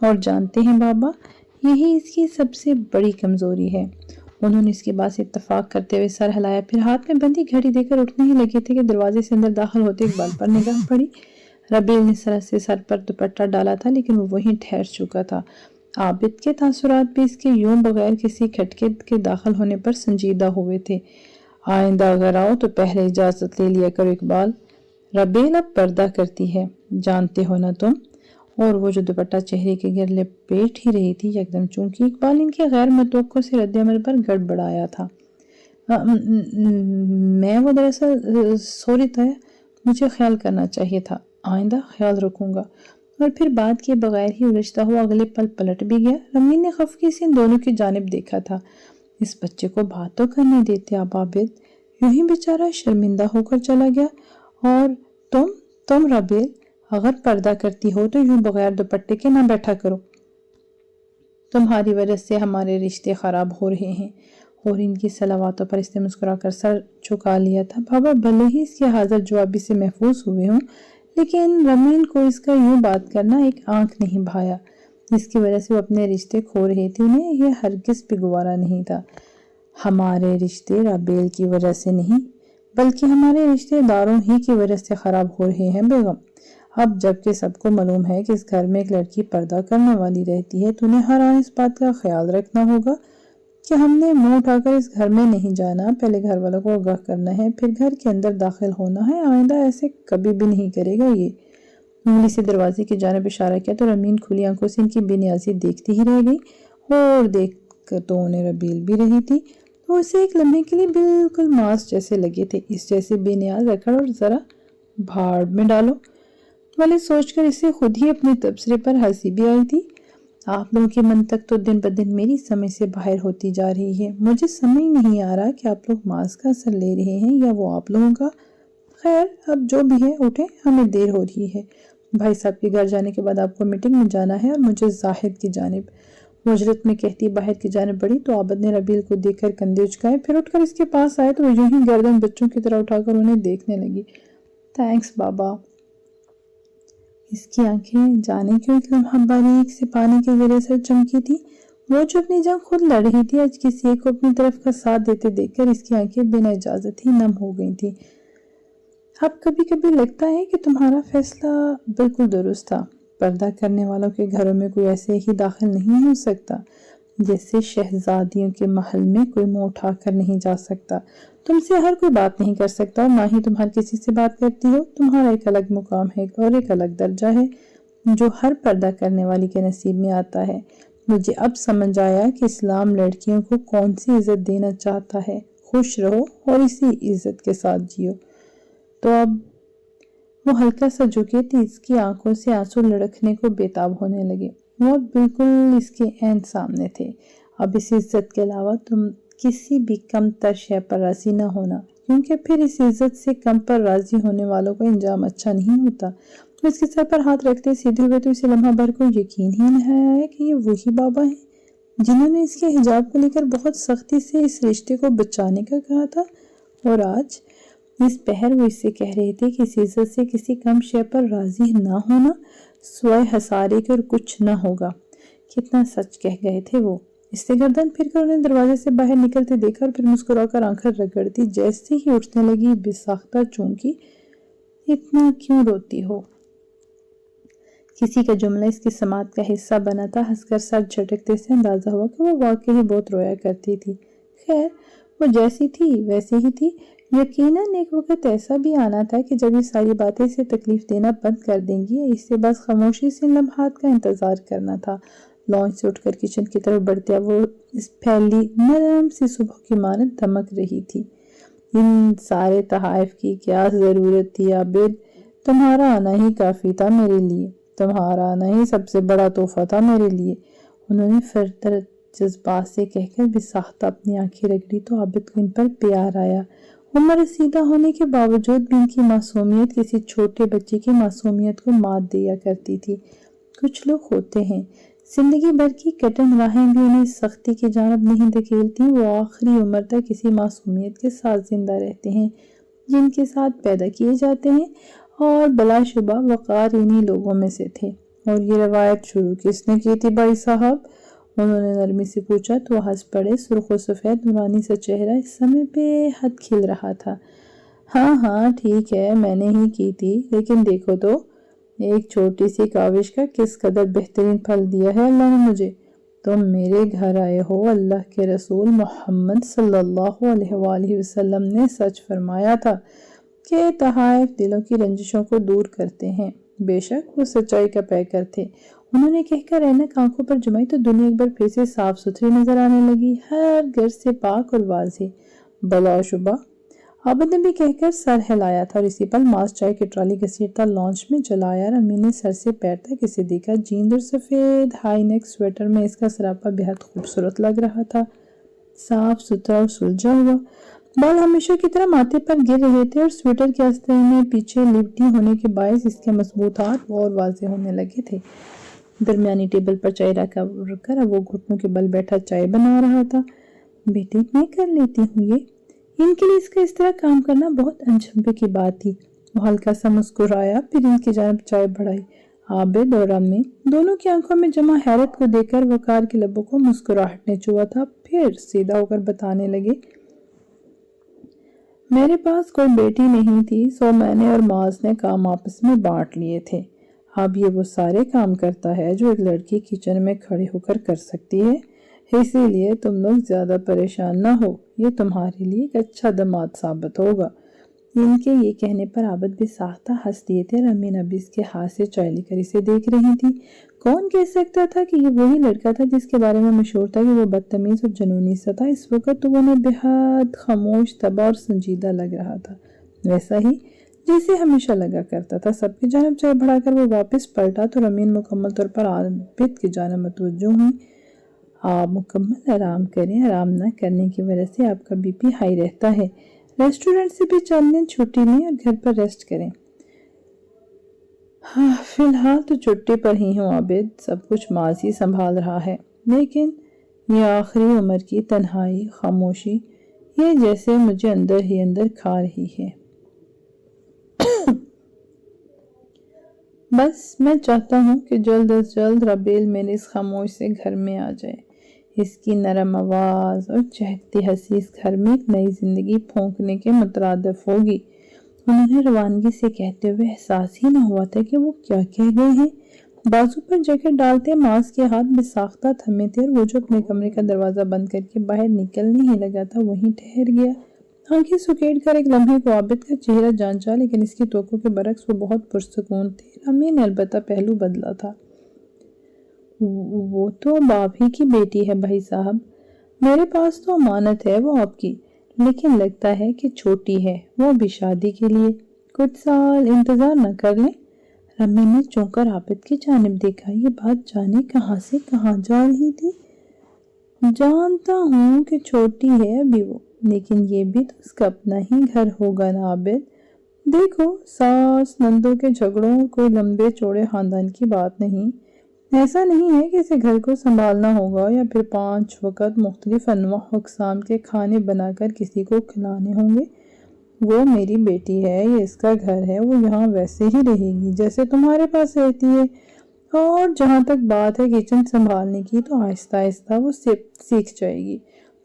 اور جانتے ہیں بابا، یہی اس کی سب سے بڑی کمزوری ہے۔ انہوں نے اس کے بعد اتفاق کرتے ہوئے سر ہلایا، پھر ہاتھ میں بندی گھڑی دے کر اٹھنے ہی لگے تھے کہ دروازے سے اندر داخل ہوتے اقبال پر نگاہ پڑی۔ ربیل نے سر پر دوپٹہ ڈالا تھا لیکن وہ وہیں ٹھہر چکا تھا۔ عابد کے تاثرات بھی اس کے یوں بغیر کسی کھٹکے کے داخل ہونے پر سنجیدہ ہوئے تھے۔ آئندہ اگر آؤ تو پہلے اجازت لے لیا کرو اقبال، ربیل اب پردہ کرتی ہے، جانتے ہو نا تم۔ اور وہ جو دوپٹہ چہرے کے گر لپیٹ ہی رہی تھی یکدم چونکہ اقبال ان کے غیر متوقع سے رد عمل پر گڑبڑایا تھا۔ میں وہ دراصل سوری تھا، مجھے خیال کرنا چاہیے تھا، آئندہ خیال رکھوں گا۔ اور پھر بات کے بغیر ہی الجھتا ہوا اگلے پل پلٹ بھی گیا۔ رمین نے خفگی سے ان دونوں کی جانب دیکھا تھا۔ اس بچے کو بات تو کرنے دیتے آپ عابد، یوں ہی بیچارہ شرمندہ ہو کر چلا گیا۔ اور تم ربیل، اگر پردہ کرتی ہو تو یوں بغیر دوپٹے کے نہ بیٹھا کرو، تمہاری وجہ سے ہمارے رشتے خراب ہو رہے ہیں۔ اور ان کی صلواتوں پر اس نے مسکرا کر سر جھکا لیا تھا۔ بابا بھلے ہی اس کے حاضر جوابی سے محفوظ ہوئے ہوں لیکن رمین کو اس کا یوں بات کرنا ایک آنکھ نہیں بھایا۔ جس کی وجہ سے وہ اپنے رشتے کھو رہے تھے، انہیں یہ ہرگز بھی گوارا نہیں تھا۔ ہمارے رشتے ربیل کی وجہ سے نہیں بلکہ ہمارے رشتے داروں ہی کی وجہ سے خراب ہو رہے ہیں بیگم۔ اب جبکہ سب کو معلوم ہے کہ اس گھر میں ایک لڑکی پردہ کرنے والی رہتی ہے تو انہیں ہر آن اس بات کا خیال رکھنا ہوگا کہ ہم نے منہ اٹھا کر اس گھر میں نہیں جانا، پہلے گھر والوں کو آگاہ کرنا ہے، پھر گھر کے اندر داخل ہونا ہے۔ آئندہ ایسے کبھی بھی نہیں کرے گا۔ یہ انگلی سے دروازے کی جانب اشارہ کیا تو رمین کھلی آنکھوں سے ان کی بے نیازی دیکھتی ہی رہ گئی، اور دیکھ کر تو انہیں ربیل بھی رہی تھی تو اسے ایک لمحے کے لیے بالکل ماس جیسے لگے تھے۔ اس جیسے بے نیاز اکڑ اور ذرا بھاڑ میں ڈالو والے سوچ کر اسے خود ہی اپنے تبصرے پر ہنسی بھی آئی تھی۔ آپ لوگوں کی منطق تو دن بدن میری سمجھ سے باہر ہوتی جا رہی ہے۔ مجھے سمجھ نہیں آ رہا کہ آپ لوگ ماس کا اثر لے رہے ہیں یا وہ آپ لوگوں کا۔ خیر اب جو بھی ہے اٹھیں، ہمیں دیر ہو رہی ہے۔ بھائی صاحب کے گھر جانے کے بعد آپ کو میٹنگ میں جانا ہے اور مجھے زاہد کی جانب۔ مجرت میں کہتی باہر کی جانب بڑھی تو عابد نے ربیل کو دیکھ کر کندھے اچکائے، پھر اٹھ کر اس کے پاس آئے تو وہ یوں ہی گردن بچوں کی طرح اٹھا کر انہیں دیکھنے لگی۔ تھینکس بابا۔ اس کی آنکھیں جانے کیوں ایک لمحہ باریک سے پانی کے زرے سے چمکی تھی۔ وہ جو اپنی جنگ خود لڑ رہی تھی آج کسی ایک کو اپنی طرف کا ساتھ دیتے دیکھ کر اس کی آنکھیں بنا اجازت ہی نم ہو گئی تھی۔ اب کبھی کبھی لگتا ہے کہ تمہارا فیصلہ بالکل درست تھا۔ پردہ کرنے والوں کے گھروں میں کوئی ایسے ہی داخل نہیں ہو سکتا جیسے شہزادیوں کے محل میں کوئی منہ اٹھا کر نہیں جا سکتا۔ تم سے ہر کوئی بات نہیں کر سکتا اور نہ ہی تم ہر کسی سے بات کرتی ہو۔ تمہارا ایک الگ مقام ہے اور ایک الگ درجہ ہے جو ہر پردہ کرنے والی کے نصیب میں آتا ہے۔ مجھے اب سمجھ آیا کہ اسلام لڑکیوں کو کون سی عزت دینا چاہتا ہے۔ خوش رہو اور اسی عزت کے ساتھ جیو۔ تو اب وہ ہلکا سا جھکے تھے، اس کی آنکھوں سے آنسو لڑکنے کو بےتاب ہونے لگے۔ وہ بالکل اس کے عین سامنے تھے۔ اب اس عزت کے علاوہ تم کسی بھی کم تر شے پر راضی نہ ہونا، کیونکہ پھر اس عزت سے کم پر راضی ہونے والوں کا انجام اچھا نہیں ہوتا۔ تو اس کے سر پر ہاتھ رکھتے سیدھے ہوئے تو اسے لمحہ بھر کو یقین ہی نہیں آیا کہ یہ وہی بابا ہیں جنہوں نے اس کے حجاب کو لے کر بہت سختی سے اس رشتے کو بچانے کا کہا تھا، اور آج اس پہر وہ اس سے کہہ رہے تھے کہ اس عزت سے کسی کم شے پر راضی نہ ہونا سوائے ہسارے کے اور کچھ نہ ہوگا۔ کتنا سچ کہہ گئے تھے وہ۔ اس سے گردن پھر کر انہیں دروازے سے باہر نکلتے دیکھا اور پھر مسکرا کر آنکھیں رگڑتی جیسے ہی اٹھنے لگی بساختہ چونکی، اتنا کیوں روتی ہو؟ کسی کا جملہ اس کی سماعت کا حصہ بنا تھا۔ ہنس کر سر جھٹکتے سے اندازہ ہوا کہ وہ واقعی بہت رویا کرتی تھی۔ خیر وہ جیسی تھی ویسے ہی تھی۔ یقیناً ایک وقت ایسا بھی آنا تھا کہ جب یہ ساری باتیں اسے تکلیف دینا بند کر دیں گی، اس سے بس خاموشی سے لمحات کا انتظار کرنا تھا۔ لانچ سے اٹھ کر کچن کی طرف بڑھتے وہ اس پھیلی نرم سی صبح کی مانند دمک رہی تھی۔ ان سارے تحائف کی کیا ضرورت تھی عابد؟ تمہارا آنا ہی کافی تھا میرے لیے، تمہارا آنا ہی سب سے بڑا تحفہ تھا میرے لیے۔ انہوں نے فردر جذبات سے کہہ کر بساختہ اپنی آنکھیں رگڑی تو عابد کو ان پر پیار آیا۔ عمر رسیدہ ہونے کے باوجود بھی ان کی معصومیت کسی چھوٹے بچے کی معصومیت کو مات دیا کرتی تھی۔ کچھ لوگ ہوتے ہیں زندگی بھر کی کٹن راہیں بھی انہیں سختی کی جانب نہیں دھکیلتی، وہ آخری عمر تک کسی معصومیت کے ساتھ زندہ رہتے ہیں جن کے ساتھ پیدا کیے جاتے ہیں، اور بلا شبہ وقار انہی لوگوں میں سے تھے۔ اور یہ روایت شروع کس نے کی تھی بھائی صاحب؟ انہوں نے نرمی سے پوچھا تو ہنس پڑے۔ سرخ و سفید نورانی سا چہرہ اس سمے بے حد کھل رہا تھا۔ ہاں ٹھیک ہے، میں نے ہی کی تھی، لیکن دیکھو تو ایک چھوٹی سی کاوش کا کس قدر بہترین پھل دیا ہے اللہ نے مجھے۔ تم میرے گھر آئے ہو، اللہ کے رسول محمد صلی اللہ علیہ وآلہ وسلم نے سچ فرمایا تھا کہ تحائف دلوں کی رنجشوں کو دور کرتے ہیں۔ بے شک وہ سچائی کا پیکر تھے۔ انہوں نے کہہ کر اینک آنکھوں پر جمائی تو دنیا ایک بار پھر سے صاف ستھری نظر آنے لگی، ہر گھر سے پاک اور واضح۔ بلا شبہ عابد نے بھی کہہ کر سر ہلایا تھا اور اسی پل ماس چائے کی ٹرالی گھسیٹتا لانچ میں چلا آیا۔ رمی نے سر سے پیر تک اسے دیکھا۔ جیند اور سفید ہائی نیک سویٹر میں اس کا سراپا بہت خوبصورت لگ رہا تھا، صاف ستھرا اور سلجھا ہوا۔ بال ہمیشہ کی طرح ماتھے پر گر رہے تھے اور سویٹر کے آستین میں پیچھے لپٹی ہونے کے باعث اس کے مضبوط ہاتھ اور واضح ہونے لگے تھے۔ درمیانی ٹیبل پر چائے رکھ کر وہ گھٹنوں کے بل بیٹھا چائے بنا رہا تھا۔ بیٹے میں کر لیتی ہوں یہ۔ ان کے لیے اس کا اس طرح کام کرنا بہت انجمبے کی بات تھی۔ وہ ہلکا سا مسکرایا، پھر ان کی جانب چائے بڑھائی۔ عابد اور امی دونوں کی آنکھوں میں جمع حیرت کو دیکھ کر وقار کے لبوں کو مسکراہٹ نے چھوا تھا۔ پھر سیدھا ہو کر بتانے لگے، میرے پاس کوئی بیٹی نہیں تھی، سو میں نے اور معاذ نے کام آپس میں بانٹ لیے تھے۔ اب یہ وہ سارے کام کرتا ہے جو ایک لڑکی کچن میں کھڑے ہو کر کر سکتی ہے، اسی لیے تم لوگ زیادہ پریشان نہ ہو، یہ تمہارے لیے ایک اچھا دماد ثابت ہوگا۔ ان کے یہ کہنے پر عابد بھی ساختہ ہنس دیے تھے۔ رمین ابھی اس کے ہاتھ سے چائے لے کر اسے دیکھ رہی تھی۔ کون کہہ سکتا تھا کہ یہ وہی لڑکا تھا جس کے بارے میں مشہور تھا کہ وہ بدتمیز اور جنونی سا تھا۔ اس وقت تو وہ انہیں بہت خاموش، تباہ اور سنجیدہ لگ رہا تھا، ویسا ہی جیسے ہمیشہ لگا کرتا تھا۔ سب کی جانب چائے بڑھا کر وہ واپس پلٹا تو رمین مکمل طور پر عابد کی جانب متوجہ ہوئی۔ آپ مکمل آرام کریں، آرام نہ کرنے کی وجہ سے آپ کا بی پی ہائی رہتا ہے۔ ریسٹورنٹ سے بھی چند دن چھٹی لیں اور گھر پر ریسٹ کریں۔ فی الحال تو چھٹی پر ہی ہوں عابد، سب کچھ ماضی سنبھال رہا ہے، لیکن یہ آخری عمر کی تنہائی، خاموشی، یہ جیسے مجھے اندر ہی اندر کھا رہی ہے۔ بس میں چاہتا ہوں کہ جلد از جلد ربیل میرے اس خاموش سے گھر میں آ جائے۔ اس کی نرم آواز اور چہکتی ہنسی اس گھر میں ایک نئی زندگی پھونکنے کے مترادف ہوگی۔ انہوں نے روانگی سے کہتے ہوئے احساس ہی نہ ہوا تھا کہ وہ کیا کہہ گئے ہیں۔ بازو پر جیکٹ ڈالتے معاذ کے ہاتھ بے ساختہ تھمے تھے اور وہ جو اپنے کمرے کا دروازہ بند کر کے باہر نکلنے ہی لگا تھا وہیں ٹھہر گیا۔ آنکھیں سکیڑ کر ایک لمحے کو عابد کا چہرہ جانچا، لیکن اس کی توقع کے برعکس وہ بہت پرسکون تھے۔ رمی نے البتہ پہلو بدلا تھا۔ وہ تو باپ ہی کی بیٹی ہے بھائی صاحب، میرے پاس تو امانت ہے وہ آپ کی، لیکن لگتا ہے کہ چھوٹی ہے، وہ بھی شادی کے لیے کچھ سال انتظار نہ کر لیں۔ رمی نے چونک کر عابد کی جانب دیکھا۔ یہ بات جانے کہاں سے کہاں جا رہی تھی۔ جانتا ہوں کہ چھوٹی ہے ابھی وہ، لیکن یہ بھی تو اس کا اپنا ہی گھر ہوگا نا عابد۔ دیکھو ساس نندوں کے جھگڑوں کوئی لمبے چوڑے خاندان کی بات نہیں، ایسا نہیں ہے کہ اسے گھر کو سنبھالنا ہوگا یا پھر 5 وقت مختلف انواع اقسام کے کھانے بنا کر کسی کو کھلانے ہوں گے۔ وہ میری بیٹی ہے، یہ اس کا گھر ہے، وہ یہاں ویسے ہی رہے گی جیسے تمہارے پاس رہتی ہے، اور جہاں تک بات ہے کچن سنبھالنے کی تو آہستہ آہستہ وہ سیکھ جائے گی،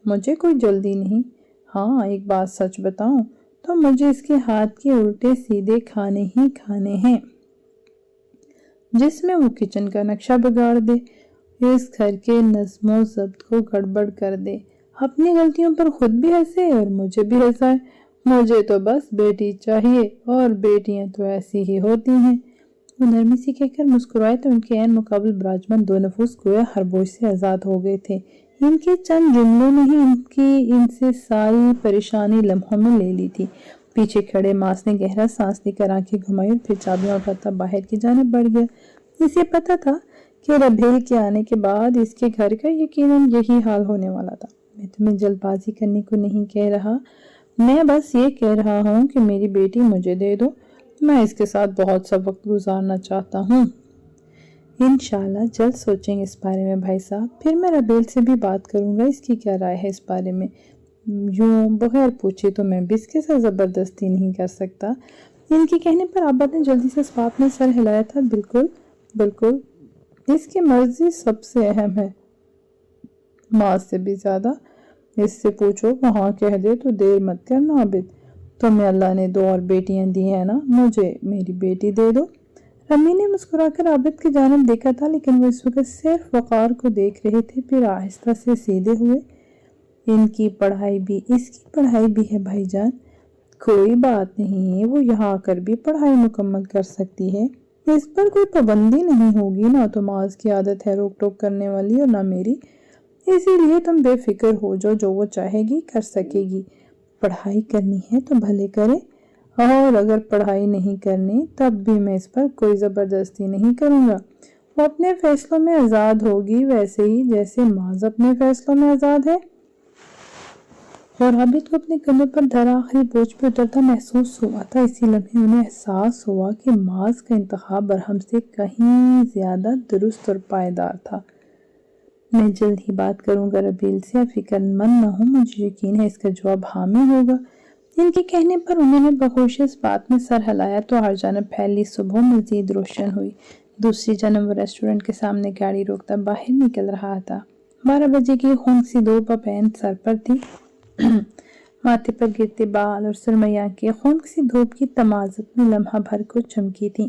مجھے کوئی جلدی نہیں۔ ہاں ایک بات سچ بتاؤں تو مجھے اس کے ہاتھ کے الٹے سیدھے کھانے ہی کھانے ہیں، جس میں وہ کچن کا نقشہ بگاڑ دے، اس گھر کے نظم و ضبط کو گڑبڑ کر دے، اپنی غلطیوں پر خود بھی ہنسے اور مجھے بھی ہنسائے۔ مجھے تو بس بیٹی چاہیے، اور بیٹیاں تو ایسی ہی ہوتی ہیں۔ وہ نرمی سے کہہ کر مسکرائے تو ان کے عین مقابل براجمان 2 نفوس گویا ہر بوجھ سے آزاد ہو گئے تھے۔ ان کے چند جملوں نے ہی ان سے ساری پریشانی لمحوں میں لے لی تھی۔ پیچھے کھڑے معاذ نے گہرا سانس لے کر آنکھیں گھمائی اور پھر چابیاں اٹھاتا باہر کی جانب بڑھ گیا۔ اسے پتا تھا کہ ربیل کے آنے کے بعد اس کے گھر کا یقیناً یہی حال ہونے والا تھا۔ میں تمہیں جلد بازی کرنے کو نہیں کہہ رہا، میں بس یہ کہہ رہا ہوں کہ میری بیٹی مجھے دے دو، میں اس کے ساتھ بہت سا وقت گزارنا چاہتا ہوں۔ انشاءاللہ جلد سوچیں گے اس بارے میں بھائی صاحب، پھر میں ربیل سے بھی بات کروں گا اس کی کیا رائے ہے اس بارے میں۔ یوں بغیر پوچھے تو میں بھی اس کے ساتھ زبردستی نہیں کر سکتا۔ ان کے کہنے پر عابد نے جلدی سے اس بات میں سر ہلایا تھا۔ بالکل بالکل اس کی مرضی سب سے اہم ہے، ماں سے بھی زیادہ۔ اس سے پوچھو وہاں کہہ دے تو دیر مت کرنا عابد، تمہیں اللہ نے 2 اور بیٹیاں دی ہیں نا، مجھے میری بیٹی دے دو۔ رمی نے مسکرا کر عابد کی جانب دیکھا تھا، لیکن وہ اس وقت صرف وقار کو دیکھ رہے تھے۔ پھر آہستہ سے سیدھے ہوئے۔ ان کی پڑھائی بھی اس کی پڑھائی بھی ہے بھائی جان، کوئی بات نہیں، وہ یہاں آ کر بھی پڑھائی مکمل کر سکتی ہے، اس پر کوئی پابندی نہیں ہوگی۔ نہ تو معاذ کی عادت ہے روک ٹوک کرنے والی اور نہ میری، اسی لیے تم بے فکر ہو جاؤ، جو وہ چاہے گی کر سکے گی۔ پڑھائی کرنی ہے تو بھلے کرے، اور اگر پڑھائی نہیں کرنی تب بھی میں اس پر کوئی زبردستی نہیں کروں گا۔ وہ اپنے فیصلوں میں آزاد ہوگی، ویسے ہی جیسے معاذ اپنے فیصلوں میں آزاد ہے۔ اور عابد کو اپنے کندھوں پر دھرا آخری بوجھ پہ اترتا محسوس ہوا تھا۔ اسی لمحے انہیں احساس ہوا کہ معاذ کا انتخاب برہم سے کہیں زیادہ درست اور پائیدار تھا۔ میں جلد ہی بات کروں گا ربیل سے، آپ فکر مند نہ ہوں، مجھے یقین ہے اس کا جواب حامی ہوگا۔ ان کے کہنے پر انہوں نے بخوشی اس بات میں سر ہلایا تو ہر جانب پھیلی صبح مزید روشن ہوئی۔ دوسری جانب وہ ریسٹورنٹ کے سامنے گاڑی روکتا باہر نکل رہا تھا۔ 12 بجے کی خونسی دھوپ اب سر پر تھی، ماتھے پر گرتے بال اور سرمئی آنکھیں خونسی دھوپ کی تمازت میں لمحہ بھر کو چمکی تھیں۔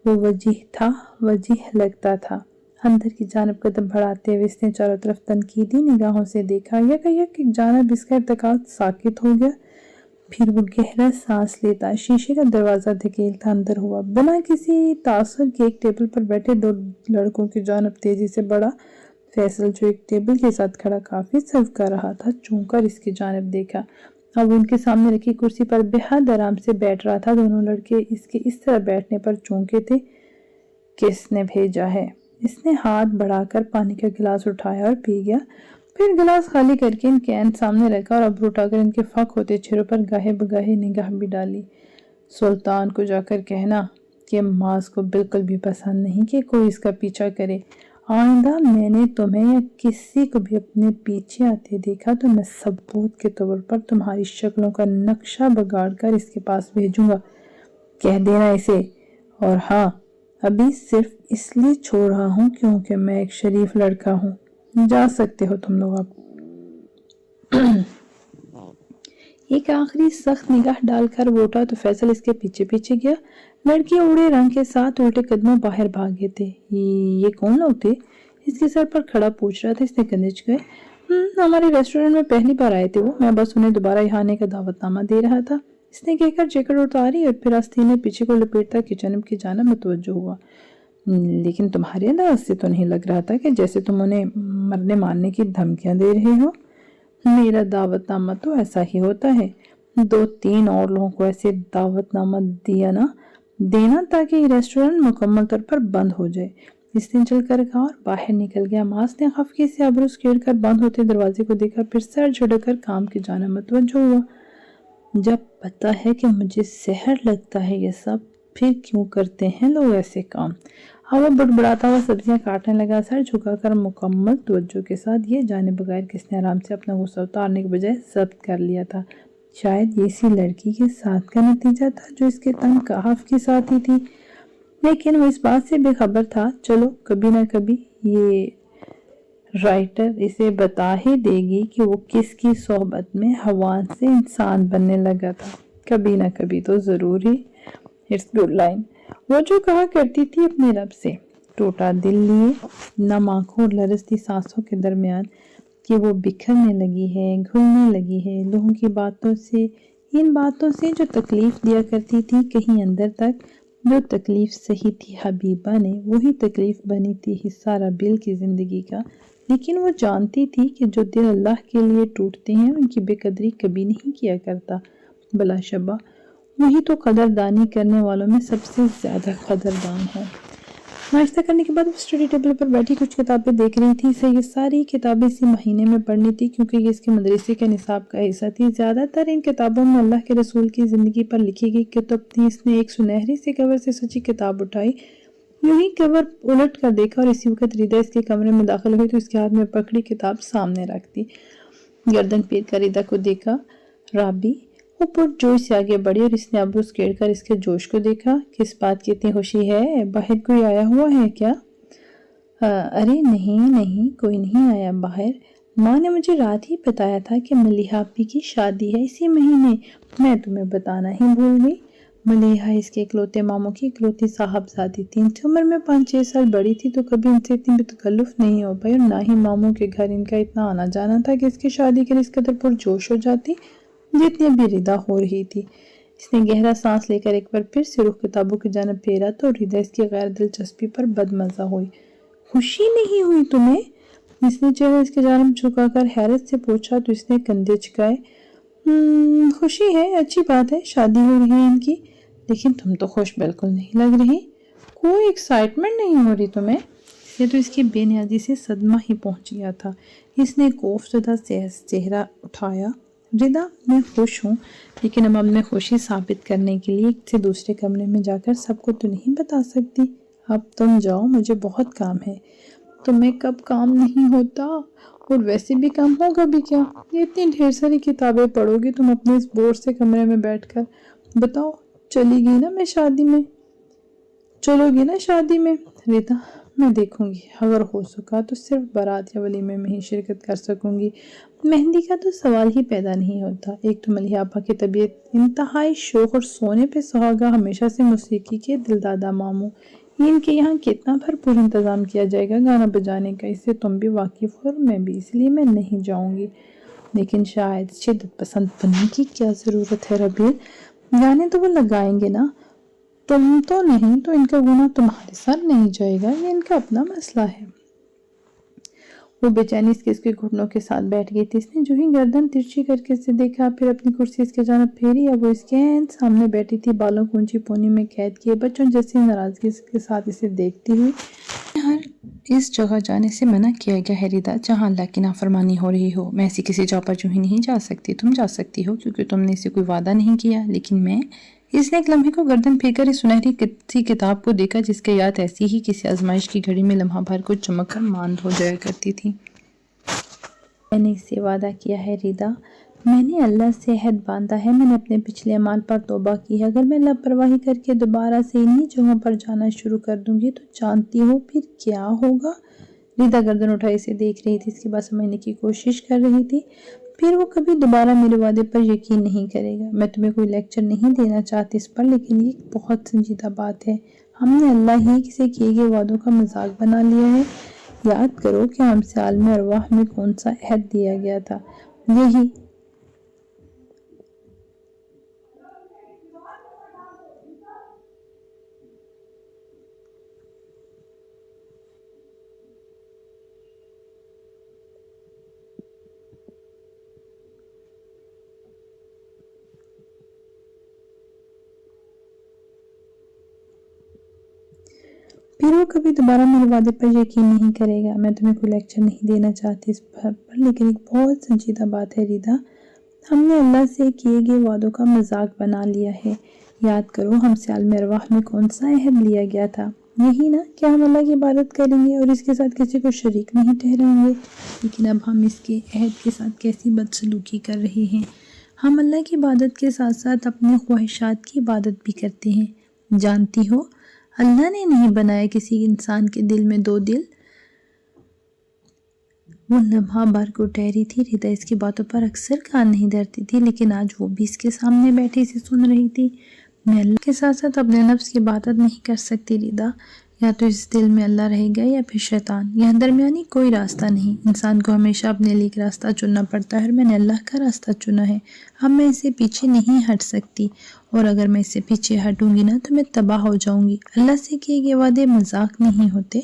وہ وجیح لگتا تھا۔ اندر کی جانب قدم بڑھاتے ہوئے اس نے چاروں طرف تنقیدی نگاہوں سے دیکھا۔ یک ایک جانب اس کا ارتکاز ساکت ہو گیا، پھر وہ گہرا سانس لیتا شیشے کا دروازہ دھکیلتا اندر ہوا۔ بنا کسی تاثر کے ایک ٹیبل پر بیٹھے 2 لڑکوں کی جانب تیزی سے بڑھا۔ فیصل جو ایک ٹیبل کے ساتھ کھڑا کافی سرو کر رہا تھا، چونک کر اس کی جانب دیکھا۔ اب ان کے سامنے رکھی کرسی پر بے حد آرام سے بیٹھ رہا تھا۔ دونوں لڑکے اس کے اس طرح بیٹھنے پر چونکے تھے۔ کس نے بھیجا ہے؟ اس نے ہاتھ بڑھا کر پانی کا گلاس اٹھایا اور پی گیا، پھر گلاس خالی کر کے ان کے عین سامنے رکھا اور ابرو اٹھا کر ان کے فاق ہوتے چہروں پر گاہے بگاہے نگاہ بھی ڈالی۔ سلطان کو جا کر کہنا کہ معاذ کو بالکل بھی پسند نہیں کہ کوئی اس کا پیچھا کرے۔ آئندہ میں نے تمہیں یا کسی کو بھی اپنے پیچھے آتے دیکھا تو میں ثبوت کے طور پر تمہاری شکلوں کا نقشہ بگاڑ کر اس کے پاس بھیجوں گا، کہہ دینا اسے۔ اور ہاں، ابھی صرف اس لیے چھوڑ رہا ہوں کیونکہ میں ایک شریف لڑکا ہوں۔ جا سکتے ہو تم لوگ اب۔ ایک آخری سخت نگاہ ڈال کر وہ اٹھا تو فیصل اس کے پیچھے پیچھے گیا۔ لڑکے اڑے رنگ کے ساتھ الٹے قدموں باہر بھاگے تھے۔ یہ کون لوگ تھے؟ اس کے سر پر کھڑا پوچھ رہا تھا۔ اس نے گنج گئے، ہمارے ریسٹورنٹ میں پہلی بار آئے تھے وہ، میں بس انہیں دوبارہ یہاں آنے کا دعوت نامہ دے رہا تھا، اس نے کہہ کر جیکٹ اتاری اور پھر آستینے پیچھے کو لپیٹتا کچن کی جانب متوجہ ہوا۔ لیکن تمہارے انداز سے تو نہیں لگ رہا تھا کہ جیسے تم انہیں مرنے مارنے کی دھمکیاں دے رہے ہو۔ میرا دعوت نامہ تو ایسا ہی ہوتا ہے، 2-3 اور لوگوں کو ایسے دعوت نامہ دینا تاکہ یہ ریسٹورنٹ مکمل طور پر بند ہو جائے، اس نے چل کر کہا اور باہر نکل گیا۔ معاذ نے خفگی سے ابرو سکیڑ کر بند ہوتے دروازے کو دیکھا، پھر سر جھٹک کر کام کی جانب متوجہ ہوا۔ جب پتہ ہے کہ مجھے زہر لگتا ہے یہ سب، پھر کیوں کرتے ہیں لوگ ایسے کام؟ اب وہ بڑبڑاتا ہوا سبزیاں کاٹنے لگا، سر جھکا کر مکمل توجہ کے ساتھ۔ یہ جانے بغیر کس نے آرام سے اپنا غصہ اتارنے کے بجائے ضبط کر لیا تھا؟ شاید یہ اسی لڑکی کے ساتھ کا نتیجہ تھا جو اس کے تنگ کہاف کی ساتھی تھی، لیکن وہ اس بات سے بے خبر تھا۔ چلو کبھی نہ کبھی یہ رائٹر اسے بتا ہی دے گی کہ وہ کس کی صحبت میں حیوان سے انسان بننے لگا تھا، کبھی نہ کبھی تو ضرور ہی۔ اٹس گڈ لائن، وہ جو کہا کرتی تھی اپنے رب سے، ٹوٹا دل لیے نم آنکھوں اور لرزتی سانسوں کے درمیان، کہ وہ بکھرنے لگی ہے، گھلنے لگی ہے لوگوں کی باتوں سے، ان باتوں سے جو تکلیف دیا کرتی تھی کہیں اندر تک۔ جو تکلیف سہی تھی حبیبہ نے، وہی تکلیف بنی تھی حصہ ربیل کی زندگی کا، لیکن وہ جانتی تھی کہ جو دل اللہ کے لیے ٹوٹتے ہیں ان کی بے قدری کبھی نہیں کیا کرتا، بلا شبہ وہی تو قدردانی کرنے والوں میں سب سے زیادہ قدردان ہے۔ ناشتہ کرنے کے بعد وہ اسٹڈی ٹیبل پر بیٹھی کچھ کتابیں دیکھ رہی تھی۔ اسے یہ ساری کتابیں اسی مہینے میں پڑھنی تھی کیونکہ یہ اس کے مدرسے کے نصاب کا حصہ تھی۔ زیادہ تر ان کتابوں میں اللہ کے رسول کی زندگی پر لکھی گئی کتب تھی۔ اس نے ایک سنہری سے کور سے سجی کتاب اٹھائی، یوں ہی کور الٹ کر دیکھا اور اسی وقت ریدا اس کے کمرے میں داخل ہوئی تو اس کے ہاتھ میں پکڑی کتاب سامنے رکھ دی۔ گردن پیر کر ریدا کو دیکھا۔ رابی وہ پرجوش سے آگے بڑھی اور اس نے ابرو سکیڑ کر اس کے جوش کو دیکھا۔ کس بات کی اتنی خوشی ہے؟ باہر کوئی آیا ہوا ہے کیا؟ ارے نہیں نہیں، کوئی نہیں آیا باہر۔ ماں نے مجھے رات ہی بتایا تھا کہ ملیحہ آپی کی شادی ہے اسی مہینے، میں تمہیں بتانا ہی بھول گئی۔ ملیحہ اس کے اکلوتے ماموں کی اکلوتی صاحبزادی تھی۔ ان سے عمر میں 5-6 سال بڑی تھی تو کبھی ان سے اتنی بے تکلف نہیں ہو پائی، اور نہ ہی ماموں کے گھر ان کا اتنا آنا جانا تھا کہ اس کی شادی کے لیے اس قدر پرجوش ہو جاتی جتنی ابھی ردا ہو رہی تھی۔ اس نے گہرا سانس لے کر ایک بار پھر سے رخ کتابوں کی جانب پھیرا تو ردا اس کی غیر دلچسپی پر بدمزہ ہوئی۔ خوشی نہیں ہوئی تمہیں؟ اس نے چہرہ اس کی جانب جھکا کر حیرت سے پوچھا تو اس نے کندھے جھکائے۔ خوشی ہے، اچھی بات ہے، شادی ہو رہی ہے ان کی، لیکن تم تو خوش بالکل نہیں لگ رہی، کوئی ایکسائٹمنٹ نہیں ہو رہی تمہیں؟ یہ تو اس کی بے نیازی سے صدمہ ہی پہنچ گیا تھا۔ اس نے خوف زدہ چہرہ اٹھایا۔ ردا، میں خوش ہوں، لیکن اب میں خوشی ثابت کرنے کے لیے ایک سے دوسرے کمرے میں جا کر سب کو تو نہیں بتا سکتی۔ اب تم جاؤ، مجھے بہت کام ہے۔ تمہیں کب کام نہیں ہوتا؟ اور ویسے بھی کام ہوگا بھی کیا؟ یہ اتنی ڈھیر ساری کتابیں پڑھو گی تم اپنے اس بور سے کمرے میں بیٹھ کر؟ بتاؤ، چلے گی نا شادی میں؟ چلو گی نا شادی میں؟ ریتا، میں دیکھوں گی، اگر ہو سکا تو صرف بارات یا ولیمے میں ہی شرکت کر سکوں گی، مہندی کا تو سوال ہی پیدا نہیں ہوتا۔ ایک تو ملیحہ آپا کی طبیعت انتہائی شوق اور سونے پہ سہاگا، ہمیشہ سے موسیقی کے دلدادہ ماموں، ان کے یہاں کتنا بھرپور انتظام کیا جائے گا گانا بجانے کا، اس سے تم بھی واقف ہو اور میں بھی، اس لیے میں نہیں جاؤں گی۔ لیکن شاید شدت پسند بننے کی کیا ضرورت ہے ربیع، گانے تو وہ لگائیں گے نا، تم تو نہیں، تو ان کا گناہ تمہارے سر نہیں جائے گا، یہ ان کا اپنا مسئلہ ہے۔ وہ بے چینی سے اس کے گھٹنوں کے ساتھ بیٹھ گئی تھی۔ اس نے جو ہی گردن ترچھی کر کے اسے دیکھا، پھر اپنی کرسی اس کے جانب پھیری۔ اب وہ اس کے سامنے بیٹھی تھی، بالوں کو اونچی پونی میں قید کیے، بچوں جیسی ناراضگی کے ساتھ اسے دیکھتی ہوئی۔ اس جگہ جانے سے منع کیا گیا ہے ردا جہاں اللہ کی نافرمانی ہو رہی ہو۔ میں ایسی کسی جگہ پر جو ہی نہیں جا سکتی، تم جا سکتی ہو کیونکہ تم نے اسے کوئی وعدہ نہیں کیا، لیکن میں۔ اس نے ایک لمحے کو گردن پھیر کر اس سنہری سی کتاب کو دیکھا جس کی یاد ایسی ہی کسی آزمائش کی گھڑی میں لمحہ بھر کو چمک کر ماند ہو جایا کرتی تھی۔ میں نے اس سے وعدہ کیا ہے ردا، میں نے اللہ سے عہد باندھا ہے، میں نے اپنے پچھلے اعمال پر توبہ کی ہے، اگر میں لاپرواہی کر کے دوبارہ سے انہی جگہوں پر جانا شروع کر دوں گی تو جانتی ہو پھر کیا ہوگا؟ ردا گردن اٹھائے اسے دیکھ رہی تھی، اس کی بات سمجھنے کی کوشش کر رہی تھی۔ پھر وہ کبھی دوبارہ میرے وعدے پر یقین نہیں کرے گا۔ میں تمہیں کوئی لیکچر نہیں دینا چاہتی اس پر، لیکن یہ ایک بہت سنجیدہ بات ہے، ہم نے اللہ ہی سے کیے گئے وعدوں کا مذاق بنا لیا ہے۔ یاد کرو کہ ہم سے عالم ارواح میں کون سا عہد دیا گیا تھا، یہی پھر وہ کبھی دوبارہ میرے وعدے پر یقین نہیں کرے گا۔ میں تمہیں کوئی لیکچر نہیں دینا چاہتی اس پر، لیکن ایک بہت سنجیدہ بات ہے ردا، ہم نے اللہ سے کیے گئے وعدوں کا مذاق بنا لیا ہے۔ یاد کرو ہم سے عالم ارواح میں کون سا عہد لیا گیا تھا، یہی نا کہ ہم اللہ کی عبادت کریں گے اور اس کے ساتھ کسی کو شریک نہیں ٹھہرائیں گے۔ لیکن اب ہم اس کے عہد کے ساتھ کیسی بدسلوکی کر رہے ہیں، ہم اللہ کی عبادت کے ساتھ ساتھ اپنے خواہشات کی عبادت بھی کرتے ہیں۔ جانتی ہو اللہ نے نہیں بنایا کسی انسان کے دل میں دو دل۔ وہ لمحہ بھر کو ٹھہری تھی، ردا اس کی باتوں پر اکثر کان نہیں دھرتی تھی، لیکن آج وہ بھی اس کے سامنے بیٹھی اسے سن رہی تھی۔ میں اللہ کے ساتھ ساتھ اپنے نفس کی عبادت نہیں کر سکتی ردا، یا تو اس دل میں اللہ رہے گا یا پھر شیطان، یہاں درمیانی کوئی راستہ نہیں۔ انسان کو ہمیشہ اپنے لیے ایک راستہ چننا پڑتا ہے اور میں نے اللہ کا راستہ چنا ہے، اب میں اس سے پیچھے نہیں ہٹ سکتی، اور اگر میں اس سے پیچھے ہٹوں گی نا تو میں تباہ ہو جاؤں گی۔ اللہ سے کیے گئے وعدے مذاق نہیں ہوتے،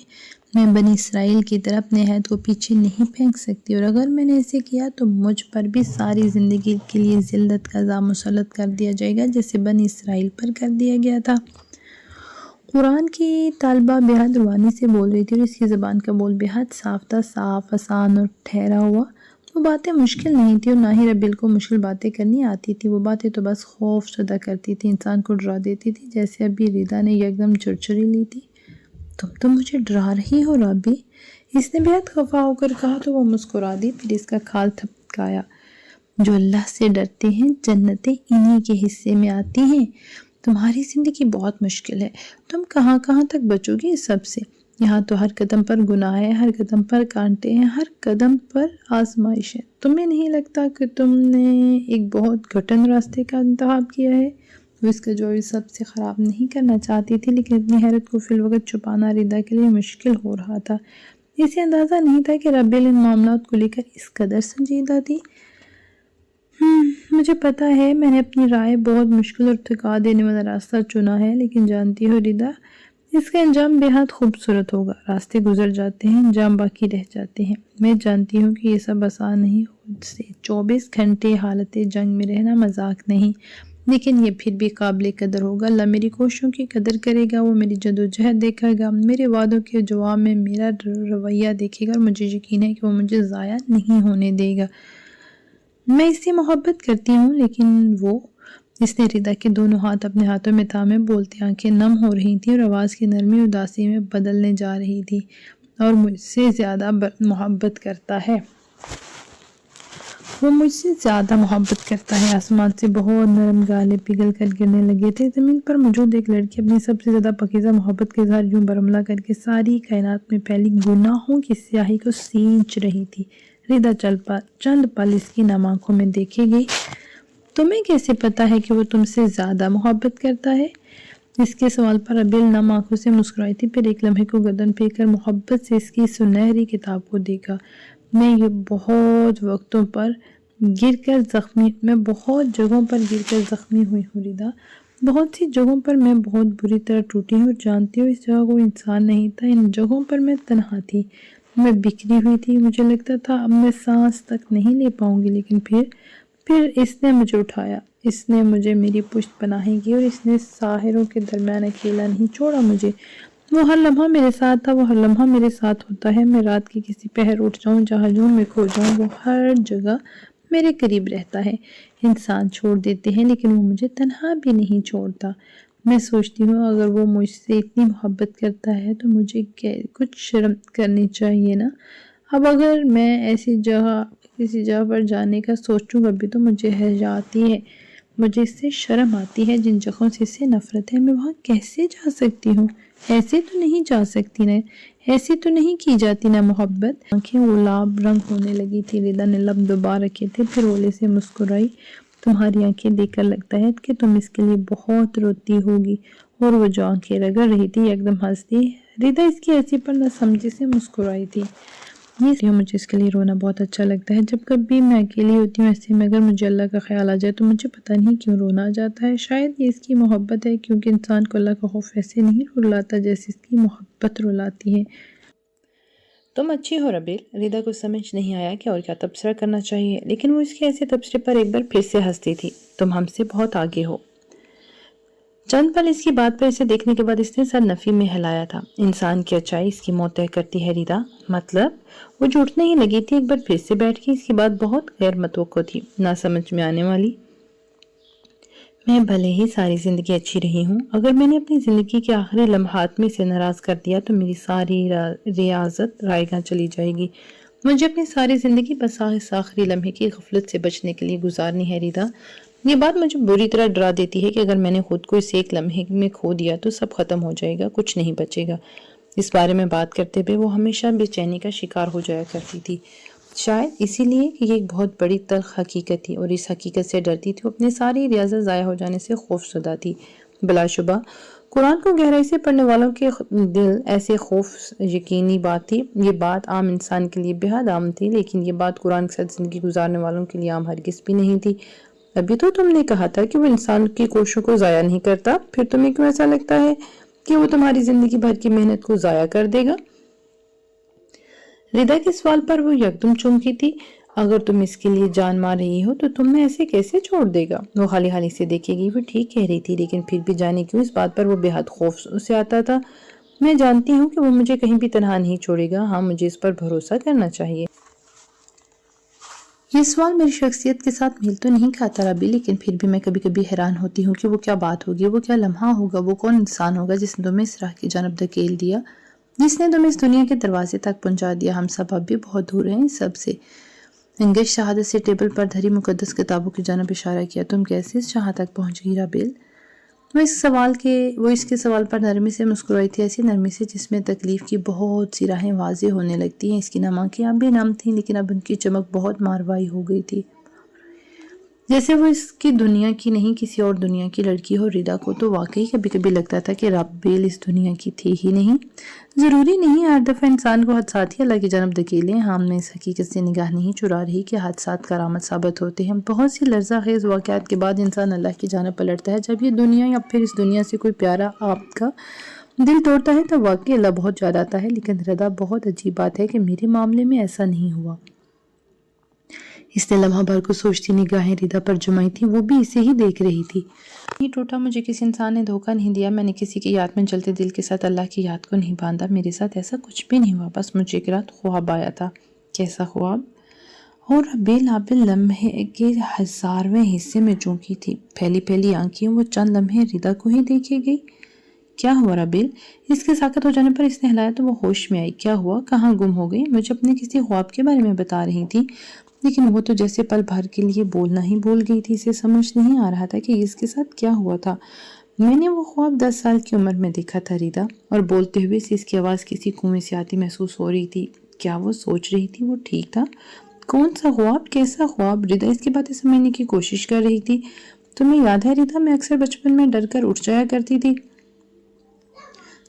میں بنی اسرائیل کی طرح اپنے عہد کو پیچھے نہیں پھینک سکتی، اور اگر میں نے ایسے کیا تو مجھ پر بھی ساری زندگی کے لیے ذلت کا عذاب مسلط کر دیا جائے گا جیسے بنی اسرائیل پر کر دیا گیا تھا۔ قرآن کی طالبہ بے حد روانی سے بول رہی تھی اور اس کی زبان کا بول بے حد صاف تھا، صاف، آسان اور ٹھہرا ہوا۔ وہ باتیں مشکل نہیں تھی اور نہ ہی ربیع کو مشکل باتیں کرنی آتی تھی، وہ باتیں تو بس خوف زدہ کرتی تھی، انسان کو ڈرا دیتی تھی، جیسے ابھی ردا نے یکدم چرچری لی تھی۔ تم تو مجھے ڈرا رہی ہو رابی، اس نے بے حد خفا ہو کر کہا تو وہ مسکرا دی، پھر اس کا کھال تھپکایا۔ جو اللہ سے ڈرتے ہیں جنتیں انہی کے حصے میں آتی ہیں۔ تمہاری زندگی بہت مشکل ہے، تم کہاں کہاں تک بچو گی اس سب سے؟ یہاں تو ہر قدم پر گناہ ہے، ہر قدم پر کانٹے ہیں، ہر قدم پر آزمائش ہے۔ تمہیں نہیں لگتا کہ تم نے ایک بہت گھٹن راستے کا انتخاب کیا ہے؟ وہ اس کا جو سب سے خراب نہیں کرنا چاہتی تھی، لیکن اپنی حیرت کو فی الوقت چھپانا ردا کے لیے مشکل ہو رہا تھا۔ اسے اندازہ نہیں تھا کہ ربیل ان معاملات کو لے کر اس قدر سنجیدہ تھی۔ مجھے پتا ہے میں نے اپنی رائے بہت مشکل اور تھکا دینے والا راستہ چنا ہے، لیکن جانتی ہو ردا، اس کا انجام بے حد خوبصورت ہوگا۔ راستے گزر جاتے ہیں، انجام باقی رہ جاتے ہیں۔ میں جانتی ہوں کہ یہ سب آسان نہیں خود سے 24 گھنٹے حالت جنگ میں رہنا مذاق نہیں، لیکن یہ پھر بھی قابل قدر ہوگا۔ اللہ میری کوششوں کی قدر کرے گا، وہ میری جدوجہد دیکھے گا، میرے وعدوں کے جواب میں میرا رویہ دیکھے گا، اور مجھے یقین ہے کہ وہ مجھے ضائع نہیں ہونے دے گا۔ میں اس سے محبت کرتی ہوں، لیکن وہ اس نے ردا کے دونوں ہاتھ اپنے ہاتھوں میں تھامے بولتے آنکھیں نم ہو رہی تھیں اور آواز کی نرمی اداسی میں بدلنے جا رہی تھی۔ اور مجھ سے زیادہ محبت کرتا ہے، وہ مجھ سے زیادہ محبت کرتا ہے۔ آسمان سے بہت نرم گالے پگھل کر گرنے لگے تھے۔ زمین پر موجود ایک لڑکی اپنی سب سے زیادہ پاکیزہ محبت کے اظہار یوں برملا کر کے ساری کائنات میں پھیلی گناہوں کی سیاہی کو سینچ رہی تھی۔ ردا چند پل اس کی نم آنکھوں میں دیکھے گئی۔ تمہیں کیسے پتا ہے کہ وہ تم سے زیادہ محبت کرتا ہے؟ اس کے سوال پر ربیل نم آنکھوں سے مسکرائی تھی، پھر ایک لمحے کو گردن پھیر کر محبت سے اس کی سنہری کتاب کو دیکھا۔ میں بہت جگہوں پر گر کر زخمی ہوئی ہوں ردا، بہت سی جگہوں پر میں بہت بری طرح ٹوٹی ہوں، اور جانتی ہوں اس جگہ کوئی انسان نہیں تھا۔ ان جگہوں پر میں تنہا تھی، میں بکھری ہوئی تھی، مجھے لگتا تھا اب میں سانس تک نہیں لے پاؤں گی، لیکن پھر اس نے مجھے اٹھایا، اس نے مجھے میری پشت پناہی کی، اور اس نے ساحروں کے درمیان اکیلا نہیں چھوڑا مجھے۔ وہ ہر لمحہ میرے ساتھ تھا، وہ ہر لمحہ میرے ساتھ ہوتا ہے۔ میں رات کی کسی پہر اٹھ جاؤں، جہاں جوں میں کھو جاؤں، وہ ہر جگہ میرے قریب رہتا ہے۔ انسان چھوڑ دیتے ہیں، لیکن وہ مجھے تنہا بھی نہیں چھوڑتا۔ میں سوچتی ہوں اگر وہ مجھ سے اتنی محبت کرتا ہے تو مجھے کچھ شرم کرنی چاہیے نا۔ اب اگر میں ایسی کسی جگہ پر جانے کا سوچوں کبھی تو مجھے حیا آتی ہے، مجھے اس سے شرم آتی ہے۔ جن جگہوں سے اس سے نفرت ہے، میں وہاں کیسے جا سکتی ہوں؟ ایسے تو نہیں جا سکتی نا، ایسی تو نہیں کی جاتی نا محبت۔ آنکھیں گلاب رنگ ہونے لگی تھی۔ ردا نے لب دبا رکھے تھے، پھر اولے سے مسکرائی۔ تمہاری آنکھیں دیکھ کر لگتا ہے کہ تم اس کے لیے بہت روتی ہوگی۔ اور وہ جو آنکھیں رگڑ رہی تھی یکدم ہنس دی۔ ردا اس کی ہنسی پر نہ سمجھی سے مسکرائی تھی۔ مجھے اس کے لیے رونا بہت اچھا لگتا ہے۔ جب کبھی میں اکیلی ہوتی ہوں ایسے میں، اگر مجھے اللہ کا خیال آ جائے تو مجھے پتہ نہیں کیوں رونا آ جاتا ہے۔ شاید یہ اس کی محبت ہے، کیونکہ انسان کو اللہ کا خوف ایسے نہیں رلاتا جیسے اس کی محبت رلاتی ہے۔ تم اچھی ہو ربیل۔ ردا کو سمجھ نہیں آیا کہ اور کیا تبصرہ کرنا چاہیے، لیکن وہ اس کے ایسے تبصرے پر ایک بار پھر سے ہنستی تھی۔ تم ہم سے بہت آگے ہو۔ چند پل اس کی بات پر اسے دیکھنے کے بعد اس نے سر نفی میں ہلایا تھا۔ انسان کی اچائی اس کی موت طے کرتی ہے ردا۔ مطلب؟ وہ جھوٹنے ہی لگی تھی، ایک بار پھر سے بیٹھ گئی۔ اس کی بات بہت غیر متوقع تھی، نہ سمجھ میں آنے والی۔ میں بھلے ہی ساری زندگی اچھی رہی ہوں، اگر میں نے اپنی زندگی کے آخری لمحات میں اسے ناراض کر دیا تو میری ساری ریاضت رائے گاں چلی جائے گی۔ مجھے اپنی ساری زندگی بس آخری لمحے کی غفلت سے بچنے کے لیے گزارنی ہے ردا۔ یہ بات مجھے بری طرح ڈرا دیتی ہے کہ اگر میں نے خود کو اس ایک لمحے میں کھو دیا تو سب ختم ہو جائے گا، کچھ نہیں بچے گا۔ اس بارے میں بات کرتے ہوئے وہ ہمیشہ بے چینی کا شکار ہو جایا کرتی تھی، شاید اسی لیے کہ یہ ایک بہت بڑی تلخ حقیقت تھی، اور اس حقیقت سے ڈرتی تھی، وہ اپنی ساری ریاضت ضائع ہو جانے سے خوف زدہ تھی۔ بلا شبہ قرآن کو گہرائی سے پڑھنے والوں کے دل ایسے خوف یقینی بات تھی۔ یہ بات عام انسان کے لیے بے حد عام تھی، لیکن یہ بات قرآن کے ساتھ زندگی گزارنے والوں کے لیے عام ہرگز بھی نہیں تھی۔ ابھی تو تم نے کہا تھا کہ وہ انسان کی کوششوں کو ضائع نہیں کرتا، پھر تمہیں کیوں ایسا لگتا ہے کہ وہ تمہاری زندگی بھر کی محنت کو ضائع کر دے گا؟ ردا کے سوال پر وہ یکدم چونکی تھی۔ اگر تم اس کے لیے جان مار رہی ہو تو تمہیں ایسے کیسے چھوڑ دے گا؟ وہ خالی حالی سے دیکھے گی۔ وہ ٹھیک کہہ رہی تھی، لیکن پھر بھی جانے کیوں اس بات پر وہ بے حد خوف سے آتا تھا۔ میں جانتی ہوں کہ وہ مجھے کہیں بھی تنہا نہیں چھوڑے گا۔ ہاں، مجھے اس پر بھروسہ کرنا چاہیے۔ یہ سوال میری شخصیت کے ساتھ میل تو نہیں کھاتا ربی، لیکن پھر بھی میں کبھی کبھی حیران ہوتی ہوں کہ وہ کیا بات ہوگی، وہ کیا لمحہ ہوگا، وہ کون انسان ہوگا جس نے تمہیں اس راہ کی جانب دھکیل دیا، جس نے تمہیں اس دنیا کے دروازے تک پہنچا دیا۔ ہم سب اب بھی بہت دور ہیں اس سب سے۔ انگش شہادت سے ٹیبل پر دھری مقدس کتابوں کی جانب اشارہ کیا۔ تم کیسے اس جہاں تک پہنچ گئی ربیل؟ وہ اس کے سوال پر نرمی سے مسکرائی تھی، ایسی نرمی سے جس میں تکلیف کی بہت سی راہیں واضح ہونے لگتی ہیں۔ اس کی نام آنکھیں اب بھی نم تھیں، لیکن اب ان کی چمک بہت ماروائی ہو گئی تھی، جیسے وہ اس کی دنیا کی نہیں کسی اور دنیا کی لڑکی ہو۔ ردا کو تو واقعی کبھی کبھی لگتا تھا کہ رابیل اس دنیا کی تھی ہی نہیں۔ ضروری نہیں ہر دفعہ انسان کو حادثات ہی اللہ کی جانب دھکیلیں۔ ہم نے اس حقیقت سے نگاہ نہیں چرا رہی کہ حادثات کرامت ثابت ہوتے ہیں۔ بہت سی لرزہ خیز واقعات کے بعد انسان اللہ کی جانب پلٹتا ہے۔ جب یہ دنیا یا پھر اس دنیا سے کوئی پیارا آپ کا دل توڑتا ہے تو واقعی اللہ بہت یاد آتا ہے، لیکن ردا بہت عجیب بات ہے کہ میرے معاملے میں ایسا نہیں ہوا۔ اس نے لمحہ بھر کو سوچتی نگاہیں ردا پر جمائی تھی، وہ بھی اسے ہی دیکھ رہی تھی۔ یہ ٹوٹا، مجھے کسی انسان نے دھوکہ نہیں دیا، میں نے کسی کی یاد میں جلتے دل کے ساتھ اللہ کی یاد کو نہیں باندھا، میرے ساتھ ایسا کچھ بھی نہیں ہوا، بس مجھے ایک رات خواب آیا تھا۔ کیسا خواب؟ اور رابیل لمحے کے 1000ویں حصے میں چونکی تھی، پھیلی آنکھیں وہ چند لمحے ردا کو ہی دیکھے گئی۔ کیا ہوا رابیل؟ اس کے ساکت ہو جانے پر اس نے ہلایا تو وہ ہوش میں آئی۔ کیا ہوا؟ کہاں گم ہو گئی؟ مجھے اپنے کسی خواب کے بارے میں بتا رہی تھی، لیکن وہ تو جیسے پل بھر کے لیے بولنا ہی بھول گئی تھی۔ اسے سمجھ نہیں آ رہا تھا کہ اس کے ساتھ کیا ہوا تھا۔ میں نے وہ خواب 10 سال کی عمر میں دیکھا تھا ردا، اور بولتے ہوئے سے اس کی آواز کسی کنویں سے آتی محسوس ہو رہی تھی۔ کیا وہ سوچ رہی تھی وہ ٹھیک تھا؟ کون سا خواب؟ کیسا خواب؟ ردا اس کی باتیں سمجھنے کی کوشش کر رہی تھی۔ تمہیں یاد ہے ردا، میں اکثر بچپن میں ڈر کر اٹھ جایا کرتی تھی۔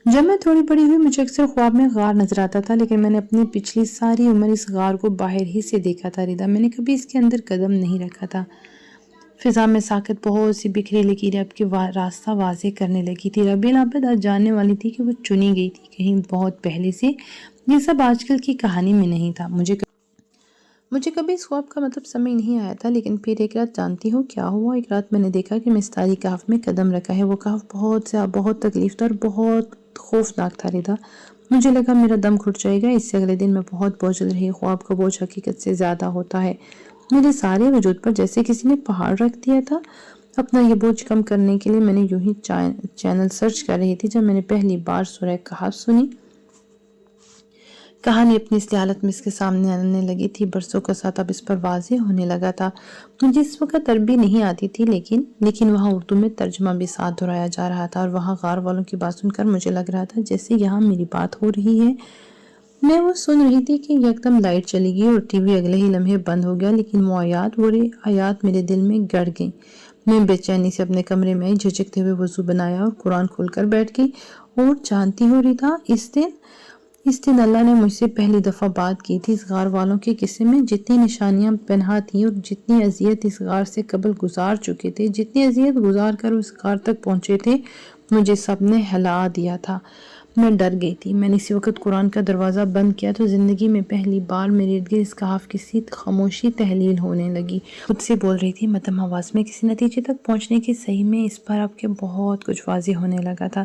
جب میں تھوڑی بڑی ہوئی مجھے اکثر خواب میں غار نظر آتا تھا، لیکن میں نے اپنی پچھلی ساری عمر اس غار کو باہر ہی سے دیکھا تھا ردا، میں نے کبھی اس کے اندر قدم نہیں رکھا تھا۔ فضا میں ساکت بہت سی بکھری لکیریں اب کے راستہ واضح کرنے لگی تھی۔ رابیل آبد آج جاننے والی تھی کہ وہ چنی گئی تھی کہیں بہت پہلے سے، یہ سب آج کل کی کہانی میں نہیں تھا۔ مجھے کبھی اس خواب کا مطلب سمجھ نہیں آیا تھا، لیکن پھر ایک رات جانتی ہو کیا ہوا؟ ایک رات میں نے دیکھا کہ میں اس تاریک کہف میں قدم رکھا ہے۔ وہ کہف بہت تکلیف دار اور بہت خوفناک تھا ردا۔ مجھے لگا میرا دم گھٹ جائے گا۔ اس سے اگلے دن میں بہت بوجھل رہی۔ خواب کا بوجھ حقیقت سے زیادہ ہوتا ہے۔ میرے سارے وجود پر جیسے کسی نے پہاڑ رکھ دیا تھا۔ اپنا یہ بوجھ کم کرنے کے لیے میں نے یوں ہی چینل سرچ کر رہی تھی جب میں نے پہلی بار سورہ کہف سنی۔ کہانی اپنی اصلی حالت میں اس کے سامنے آنے لگی تھی، برسوں کا ساتھ اب اس پر واضح ہونے لگا تھا۔ مجھے اس وقت عربی نہیں آتی تھی، لیکن وہاں اردو میں ترجمہ بھی ساتھ دہرایا جا رہا تھا، اور وہاں غار والوں کی بات سن کر مجھے لگ رہا تھا جیسے یہاں میری بات ہو رہی ہے۔ میں وہ سن رہی تھی کہ یکدم لائٹ چلی گئی اور ٹی وی اگلے ہی لمحے بند ہو گیا، لیکن وہ آیات میرے دل میں گڑ گئیں۔ میں بے چینی سے اپنے کمرے میں آئی، جھجکتے ہوئے وضو بنایا اور قرآن کھول کر بیٹھ گئی۔ اور جانتی ہو ردا، اس دن اللہ نے مجھ سے پہلی دفعہ بات کی تھی۔ اس غار والوں کے قصے میں جتنی نشانیاں پنہاں تھیں اور جتنی اذیت اس غار سے قبل گزار چکے تھے، جتنی اذیت گزار کر اس غار تک پہنچے تھے، مجھے سب نے ہلا دیا تھا۔ میں ڈر گئی تھی۔ میں نے اسی وقت قرآن کا دروازہ بند کیا تو زندگی میں پہلی بار میرے ارد گرد اس کہف کی سی خاموشی تحلیل ہونے لگی۔ خود سے بول رہی تھی، مدھم آواز میں کسی نتیجے تک پہنچنے کی صحیح میں اس پر اب کے بہت کچھ واضح ہونے لگا تھا۔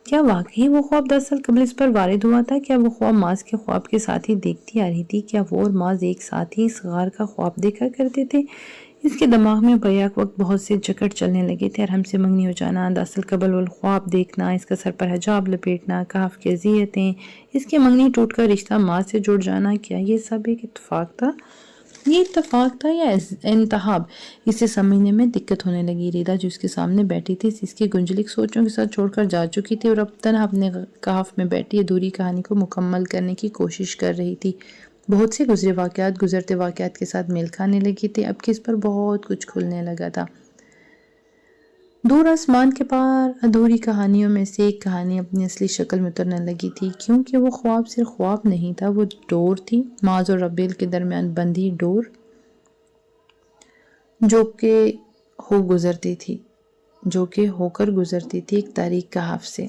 کیا واقعی وہ خواب 10 سال قبل اس پر وارد ہوا تھا؟ کیا وہ خواب ماز کے خواب کے ساتھ ہی دیکھتی آ رہی تھی؟ کیا وہ اور ماز ایک ساتھ ہی اس غار کا خواب دیکھا کرتے تھے؟ اس کے دماغ میں بیک وقت بہت سے جکٹ چلنے لگے تھے، اور ہم سے منگنی ہو جانا، دراصل قبل خواب دیکھنا، اس کا سر پر حجاب لپیٹنا، کہف کی اذیتیں، اس کی منگنی ٹوٹ کر رشتہ ماں سے جڑ جانا، کیا یہ سب ایک اتفاق تھا؟ یہ اتفاق تھا یا انتخاب؟ اسے سمجھنے میں دقت ہونے لگی۔ ردا جو اس کے سامنے بیٹھی تھی اس کی گنجلک سوچوں کے ساتھ چھوڑ کر جا چکی تھی، اور اب تنہا اپنے کہف میں بیٹھی ادھوری کہانی کو مکمل کرنے کی کوشش کر رہی تھی۔ بہت سے گزرتے واقعات کے ساتھ میل کھانے لگی تھی، اب کہ اس پر بہت کچھ کھلنے لگا تھا۔ دور آسمان کے پار ادھوری کہانیوں میں سے ایک کہانی اپنی اصلی شکل میں اترنے لگی تھی، کیونکہ وہ خواب صرف خواب نہیں تھا، وہ ڈور تھی، ماز اور رابیل کے درمیان بندھی ڈور، جو کہ ہو کر گزرتی تھی ایک تاریک کہف سے۔